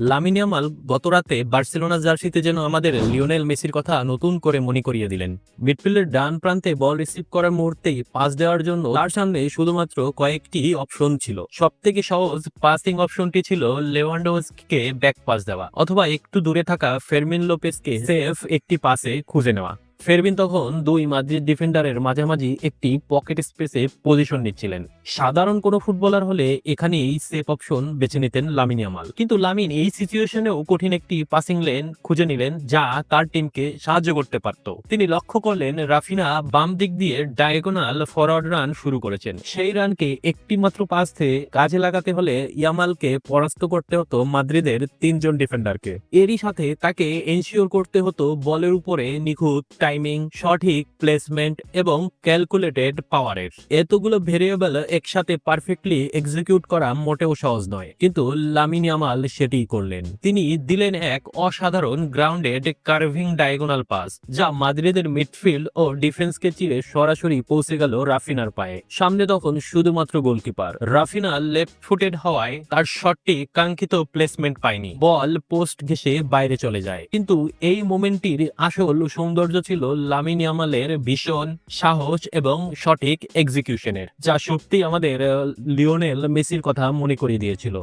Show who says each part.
Speaker 1: Lamine Yamal গতরাতে Barcelona জার্সিতে যেন আমাদের লিওনেল মেসির কথা নতুন করে মনে করিয়ে দিলেন। মিডফিল্ডের ডান প্রান্তে বল রিসিভ করার মুহূর্তেই পাস দেওয়ার জন্য তার সামনে শুধুমাত্র কয়েকটি অপশন ছিল। সবথেকে সহজ পাসিং অপশনটি ছিল লেভানডোভস্কিকে ব্যাক পাস দেওয়া অথবা একটু দূরে থাকা ফেরমিন লোপেসকে সেফ একটি পাসে খুঁজে নেওয়া। ফেরমিন তখন দুই মাদ্রিদ ডিফেন্ডারের মাঝামাঝি একটি পকেট স্পেসে পজিশন নিচ্ছিলেন। সাধারণ কোনো ফুটবলার হলে এখানেই সেফ অপশন বেছে নিতেন লামিন ইয়ামাল, কিন্তু লামিন এই সিচুয়েশনেও কঠিন একটি পাসিং লেন খুঁজে নিলেন যা তার টিমকে সাহায্য করতে পারত। তিনি লক্ষ্য করলেন রাফিনা বাম দিক দিয়ে ডায়াগোনাল ফরওয়ার্ড রান শুরু করেছেন। সেই রানকে একটি মাত্র পাস থেকে কাজে লাগাতে হলে ইয়ামালকে পরাস্ত করতে হতো মাদ্রিদের তিনজন ডিফেন্ডারকে। এরই সাথে তাকে এনশিওর করতে হতো বলের উপরে নিখুঁত টাইমিং, সঠিক প্লেসমেন্ট এবং ক্যালকুলেটেড পাওয়ারের। এতগুলো ভেরিয়েবল একসাথে পারফেক্টলি এক্সিকিউট করা মোটেও সহজ নয়, কিন্তু লামিন ইয়ামাল সেটিই করলেন। তিনি দিলেন এক অসাধারণ গ্রাউন্ডেড কার্ভিং ডায়াগোনাল পাস যা মাদ্রিদের মিডফিল্ড ও ডিফেন্সকে চিরে সরাসরি পৌঁছে গেল রাফিনার পায়ে। সামনে তখন শুধুমাত্র গোলকিপার। রাফিনা লেফট ফুটেড হওয়ায় তার শটটি কাঙ্ক্ষিত প্লেসমেন্ট পায়নি, বল পোস্ট ঘেঁষে বাইরে চলে যায়। কিন্তু এই মোমেন্টটির আসল সৌন্দর্য ছিল লামিন ইয়ামালের ভীষণ সাহস এবং সঠিক এক্সিকিউশনের, যা সত্যি আমাদের লিওনেল মেসির কথা মনে করিয়ে দিয়েছিল।